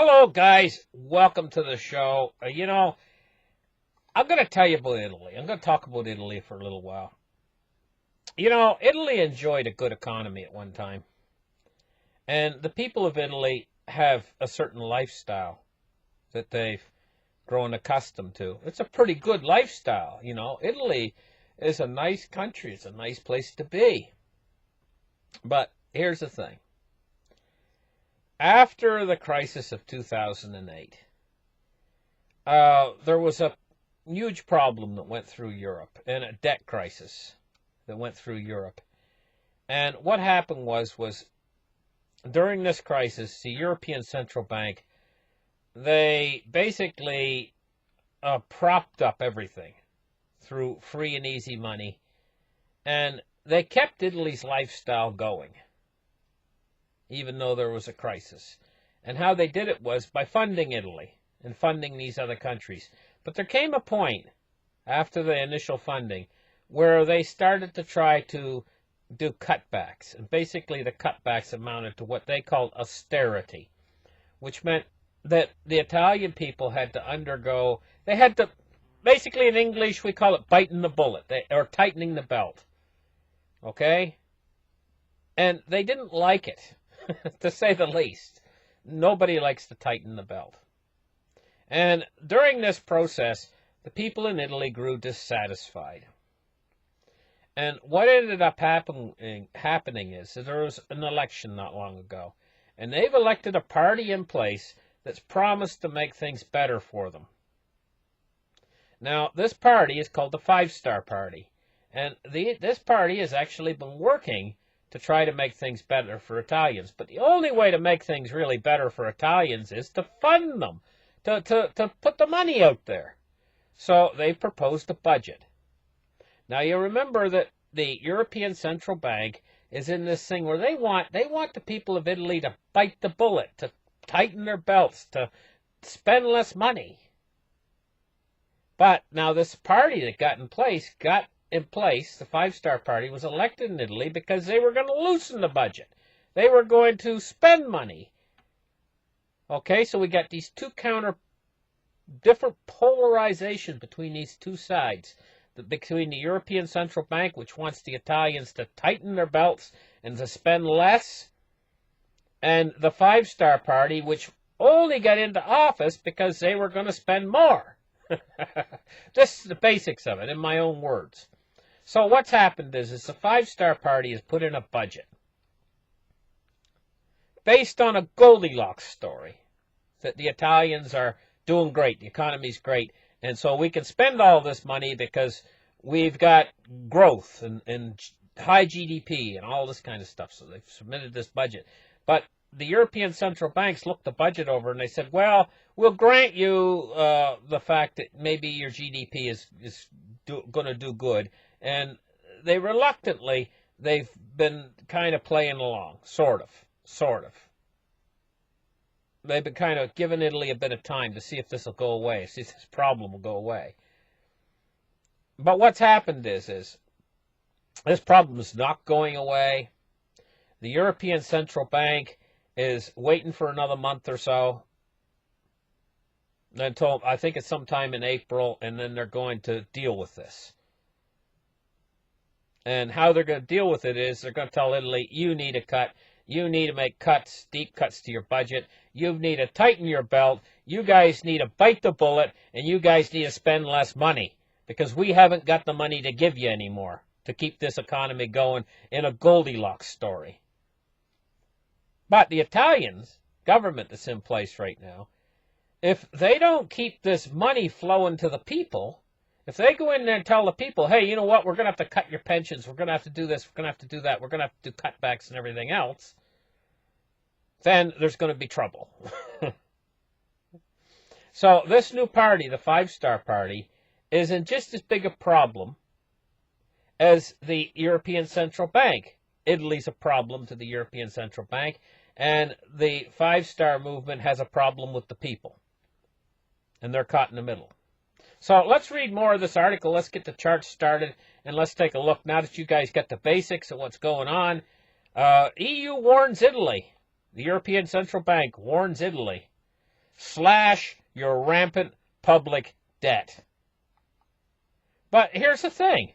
Hello, guys. Welcome to the show. I'm going to tell you about Italy. I'm going to talk about Italy for a little while. Italy enjoyed a good economy at one time, and the people of Italy have a certain lifestyle that they've grown accustomed to. It's a pretty good lifestyle. Italy is a nice country. It's a nice place to be. But here's the thing. After the crisis of 2008, there was a huge problem that went through Europe, and a debt crisis that went through Europe. And what happened was during this crisis, the European Central Bank, they basically propped up everything through free and easy money, and they kept Italy's lifestyle going, even though there was a crisis. And how they did it was by funding Italy and funding these other countries. But there came a point after the initial funding where they started to try to do cutbacks. And basically the cutbacks amounted to what they called austerity, which meant that the Italian people had to undergo, they had to, basically in English we call it biting the bullet, or tightening the belt. Okay? And they didn't like it. To say the least. Nobody likes to tighten the belt. And during this process, the people in Italy grew dissatisfied. And what ended up happening is that there was an election not long ago, and they've elected a party in place that's promised to make things better for them. Now, this party is called the Five-Star Party, and this party has actually been working to try to make things better for Italians. But the only way to make things really better for Italians is to fund them, to put the money out there. So they proposed a budget. Now you remember that the European Central Bank is in this thing where they want the people of Italy to bite the bullet, to tighten their belts, to spend less money. But now this party that got in place, the Five-Star Party, was elected in Italy because they were going to loosen the budget. They were going to spend money. Okay, so we got these different polarization between these two sides. Between the European Central Bank, which wants the Italians to tighten their belts and to spend less, and the Five-Star Party, which only got into office because they were going to spend more. This is the basics of it, in my own words. So what's happened is the Five-Star Party has put in a budget based on a Goldilocks story, that the Italians are doing great, the economy's great, and so we can spend all this money because we've got growth and high GDP and all this kind of stuff. So they've submitted this budget. But the European Central Banks looked the budget over and they said, well, we'll grant you the fact that maybe your GDP is going to do good. And they've been kind of playing along, sort of. They've been kind of giving Italy a bit of time to see if this will go away, see if this problem will go away. But what's happened is this problem is not going away. The European Central Bank is waiting for another month or so, until I think it's sometime in April, and then they're going to deal with this. And how they're going to deal with it is they're going to tell Italy, you need a cut. You need to make cuts, deep cuts to your budget. You need to tighten your belt. You guys need to bite the bullet, and you guys need to spend less money because we haven't got the money to give you anymore to keep this economy going in a Goldilocks story. But the Italian government that's in place right now, if they don't keep this money flowing to the people, if they go in there and tell the people, hey, you know what, we're going to have to cut your pensions, we're going to have to do this, we're going to have to do that, we're going to have to do cutbacks and everything else, then there's going to be trouble. So this new party, the Five-Star Party, is in just as big a problem as the European Central Bank. Italy's a problem to the European Central Bank, and the Five-Star movement has a problem with the people. And they're caught in the middle. So let's read more of this article. Let's get the chart started, and let's take a look. Now that you guys got the basics of what's going on, EU warns Italy. The European Central Bank warns Italy slash your rampant public debt. But here's the thing.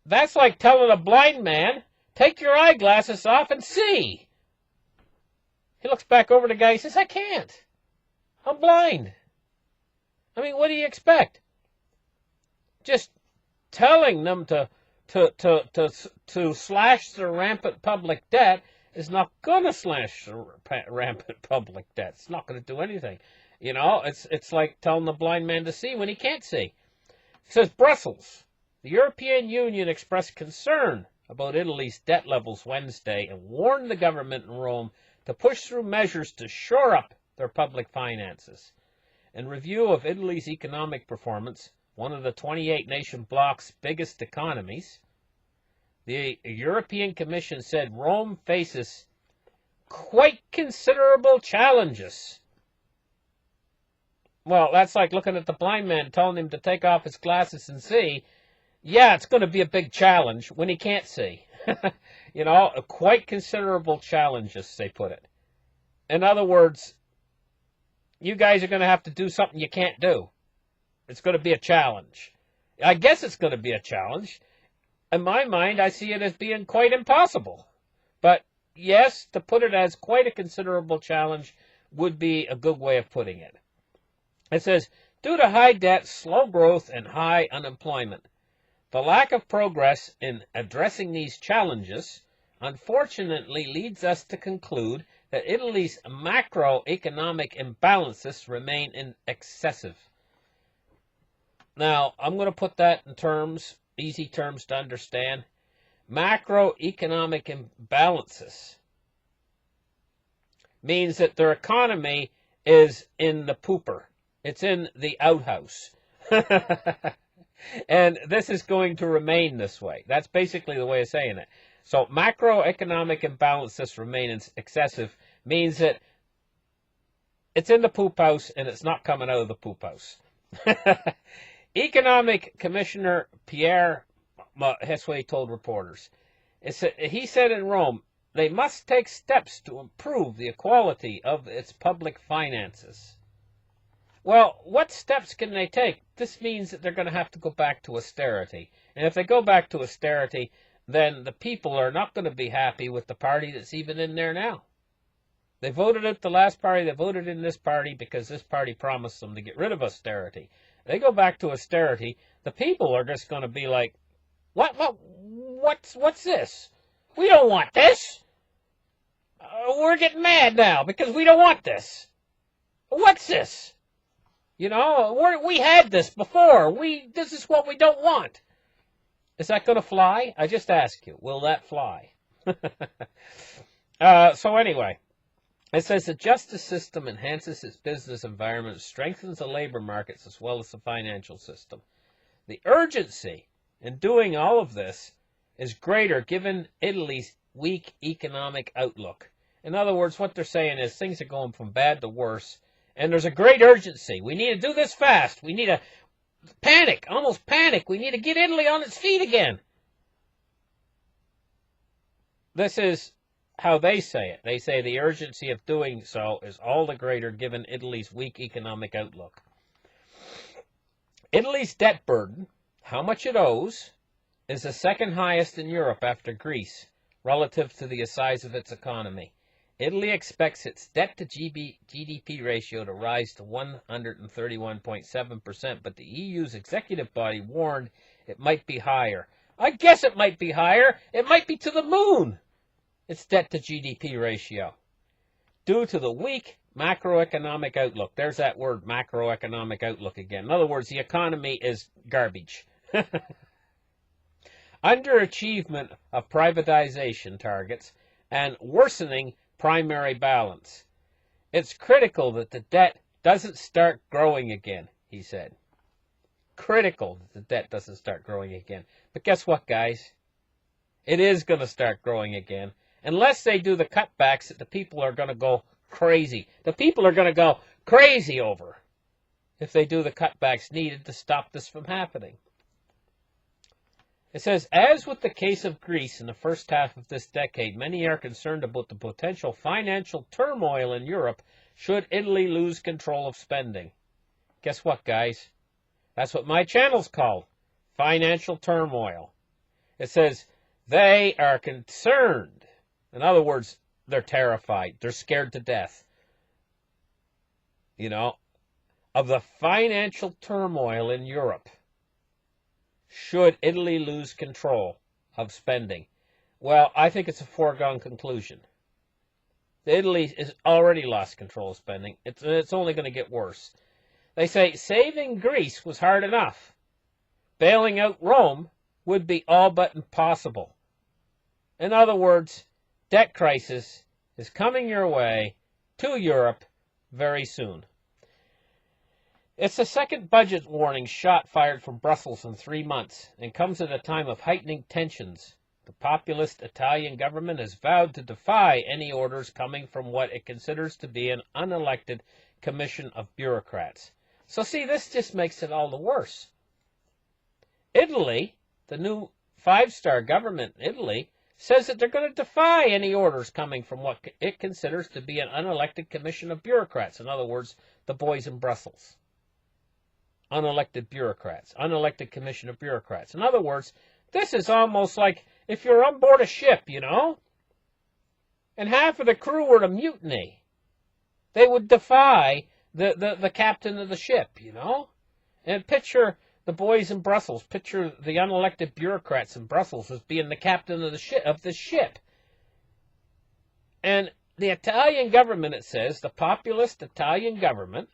That's like telling a blind man, take your eyeglasses off and see. He looks back over the guy and says, I can't. I'm blind. I mean, what do you expect? Just telling them to slash the rampant public debt is not going to slash the rampant public debt. It's not going to do anything. You know, it's like telling the blind man to see when he can't see. It says Brussels. The European Union expressed concern about Italy's debt levels Wednesday and warned the government in Rome to push through measures to shore up their public finances. In review of Italy's economic performance, one of the 28 nation bloc's biggest economies, the European Commission said Rome faces quite considerable challenges. Well, that's like looking at the blind man telling him to take off his glasses and see. Yeah, it's going to be a big challenge when he can't see. You know, quite considerable challenges, they put it. In other words, you guys are going to have to do something you can't do. It's going to be a challenge. I guess it's going to be a challenge. In my mind, I see it as being quite impossible. But yes, to put it as quite a considerable challenge would be a good way of putting it. It says, due to high debt, slow growth, and high unemployment, the lack of progress in addressing these challenges unfortunately leads us to conclude that Italy's macroeconomic imbalances remain excessive. Now, I'm going to put that in terms, easy terms to understand. Macroeconomic imbalances means that their economy is in the pooper. It's in the outhouse. And this is going to remain this way. That's basically the way of saying it. So macroeconomic imbalances remain excessive means that it's in the poop house and it's not coming out of the poop house. Economic Commissioner Pierre Hesway told reporters, he said in Rome, they must take steps to improve the quality of its public finances. Well, what steps can they take? This means that they're going to have to go back to austerity. And if they go back to austerity, then the people are not going to be happy with the party that's even in there now. They voted out the last party, they voted in this party because this party promised them to get rid of austerity. They go back to austerity, the people are just going to be like, what's this? We don't want this. We're getting mad now because we don't want this. What's this? You know, we had this before. This is what we don't want. Is that going to fly? I just ask you, will that fly? So anyway, it says the justice system enhances its business environment, strengthens the labor markets as well as the financial system. The urgency in doing all of this is greater given Italy's weak economic outlook. In other words, what they're saying is things are going from bad to worse, and there's a great urgency. We need to do this fast. We need to panic, almost panic. We need to get Italy on its feet again. This is how they say it. They say the urgency of doing so is all the greater given Italy's weak economic outlook. Italy's debt burden, how much it owes, is the second highest in Europe after Greece, relative to the size of its economy. Italy expects its debt-to-GDP ratio to rise to 131.7%, but the EU's executive body warned it might be higher. I guess it might be higher. It might be to the moon, its debt-to-GDP ratio, due to the weak macroeconomic outlook. There's that word, macroeconomic outlook again. In other words, the economy is garbage. Underachievement of privatization targets and worsening primary balance. It's critical that the debt doesn't start growing again, he said. Critical that the debt doesn't start growing again. But guess what, guys? It is going to start growing again. Unless they do the cutbacks that the people are going to go crazy. The people are going to go crazy over if they do the cutbacks needed to stop this from happening. It says, as with the case of Greece in the first half of this decade, many are concerned about the potential financial turmoil in Europe should Italy lose control of spending. Guess what, guys? That's what my channel's called, financial turmoil. It says they are concerned. In other words, they're terrified. They're scared to death, of the financial turmoil in Europe should Italy lose control of spending. Well, I think it's a foregone conclusion. Italy has already lost control of spending. It's only going to get worse. They say saving Greece was hard enough. Bailing out Rome would be all but impossible. In other words, debt crisis is coming your way to Europe very soon. It's the second budget warning shot fired from Brussels in 3 months and comes at a time of heightening tensions. The populist Italian government has vowed to defy any orders coming from what it considers to be an unelected commission of bureaucrats. So see, this just makes it all the worse. Italy, the new five-star government in Italy, says that they're going to defy any orders coming from what it considers to be an unelected commission of bureaucrats. In other words, the boys in Brussels. Unelected bureaucrats, unelected commission of bureaucrats. In other words, this is almost like if you're on board a ship, and half of the crew were to mutiny. They would defy the captain of the ship, And picture the boys in Brussels, picture the unelected bureaucrats in Brussels as being the captain of the ship. And the Italian government, it says, the populist Italian government,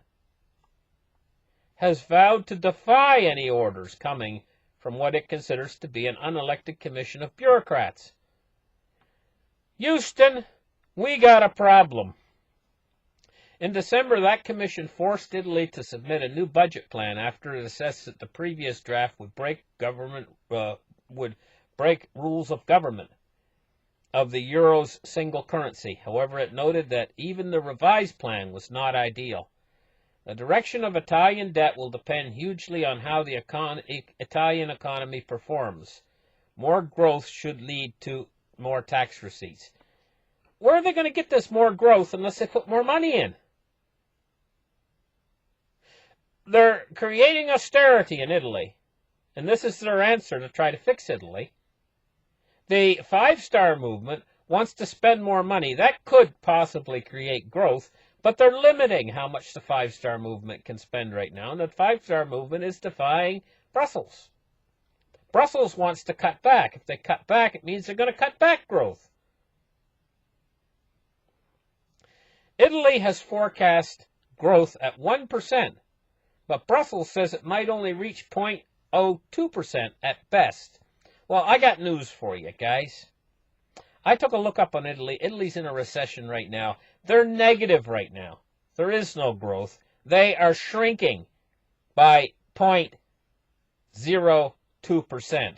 has vowed to defy any orders coming from what it considers to be an unelected commission of bureaucrats. Houston, we got a problem. In December, that commission forced Italy to submit a new budget plan after it assessed that the previous draft would break rules of government of the euro's single currency. However, it noted that even the revised plan was not ideal. The direction of Italian debt will depend hugely on how the Italian economy performs. More growth should lead to more tax receipts. Where are they going to get this more growth unless they put more money in? They're creating austerity in Italy, and this is their answer to try to fix Italy. The five-star movement wants to spend more money. That could possibly create growth, but they're limiting how much the five-star movement can spend right now, and the five-star movement is defying Brussels. Brussels wants to cut back. If they cut back, it means they're going to cut back growth. Italy has forecast growth at 1%, but Brussels says it might only reach 0.02% at best. Well, I got news for you, guys. I took a look up on Italy. Italy's in a recession right now. They're negative right now. There is no growth. They are shrinking by 0.02%.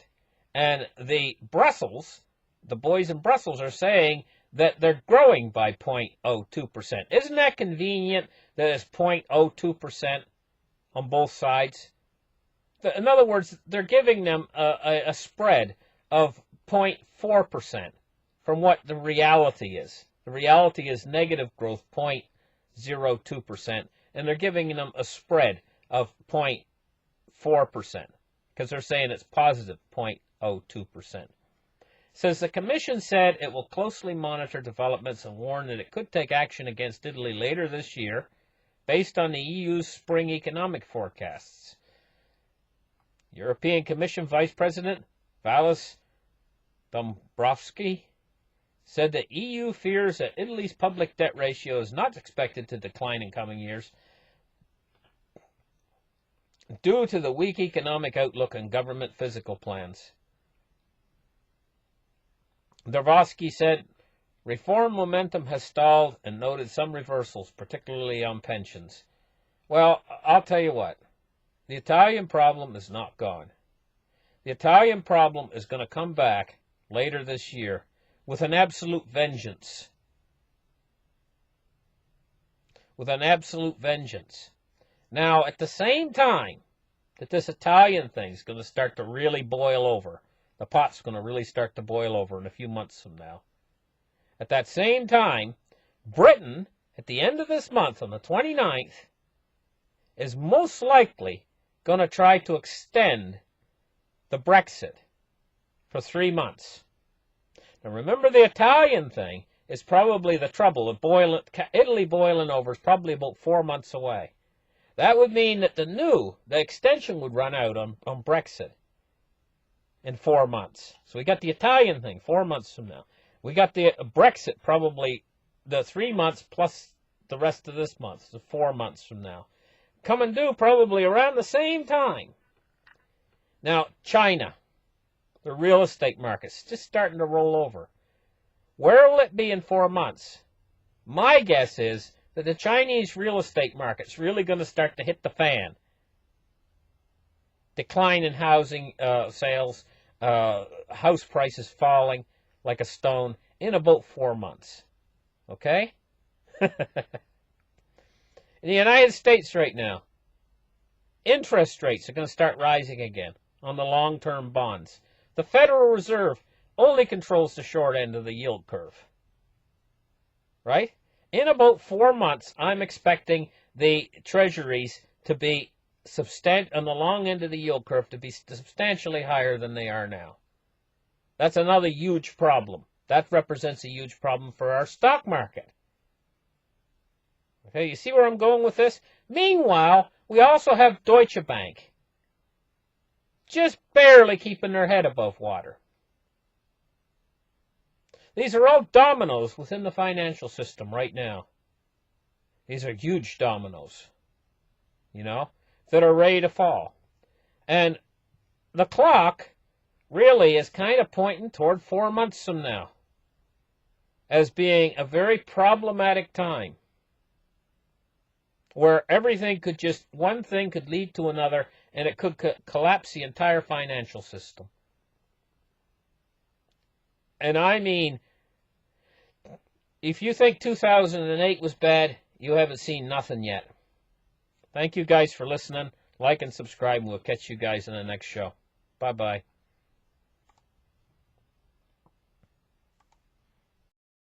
And the boys in Brussels are saying that they're growing by 0.02%. Isn't that convenient that it's 0.02% on both sides? In other words, they're giving them a spread of 0.4% from what the reality is. The reality is negative growth, 0.02%, and they're giving them a spread of 0.4% because they're saying it's positive 0.02%. Says the Commission said it will closely monitor developments and warn that it could take action against Italy later this year based on the EU's spring economic forecasts. European Commission Vice President Valdis Dombrovskis said that EU fears that Italy's public debt ratio is not expected to decline in coming years due to the weak economic outlook and government fiscal plans. Dombrovskis said reform momentum has stalled and noted some reversals, particularly on pensions. Well, I'll tell you what. The Italian problem is not gone. The Italian problem is going to come back later this year with an absolute vengeance. With an absolute vengeance. Now, at the same time that this Italian thing is going to start to really boil over, The pot's going to really start to boil over in a few months from now. At that same time, Britain, at the end of this month, on the 29th, is most likely going to try to extend the Brexit for 3 months. Now remember, the Italian thing is probably the trouble. Italy boiling over is probably about 4 months away. That would mean that the extension would run out on Brexit in 4 months. So we got the Italian thing 4 months from now. We got the Brexit probably the 3 months plus the rest of this month, so 4 months from now. Coming due probably around the same time. Now, China, the real estate market's just starting to roll over. Where will it be in 4 months? My guess is that the Chinese real estate market's really going to start to hit the fan. Decline in housing sales, house prices falling like a stone in about 4 months. Okay? In the United States right now, interest rates are going to start rising again on the long-term bonds. The Federal Reserve only controls the short end of the yield curve. Right? In about 4 months, I'm expecting the treasuries to be on the long end of the yield curve to be substantially higher than they are now. That's another huge problem. That represents a huge problem for our stock market. Okay, you see where I'm going with this? Meanwhile, we also have Deutsche Bank just barely keeping their head above water. These are all dominoes within the financial system right now. These are huge dominoes, that are ready to fall. And the clock really is kind of pointing toward 4 months from now as being a very problematic time where one thing could lead to another, and it could collapse the entire financial system. And I mean, if you think 2008 was bad, you haven't seen nothing yet. Thank you guys for listening. Like and subscribe, and we'll catch you guys in the next show. Bye-bye.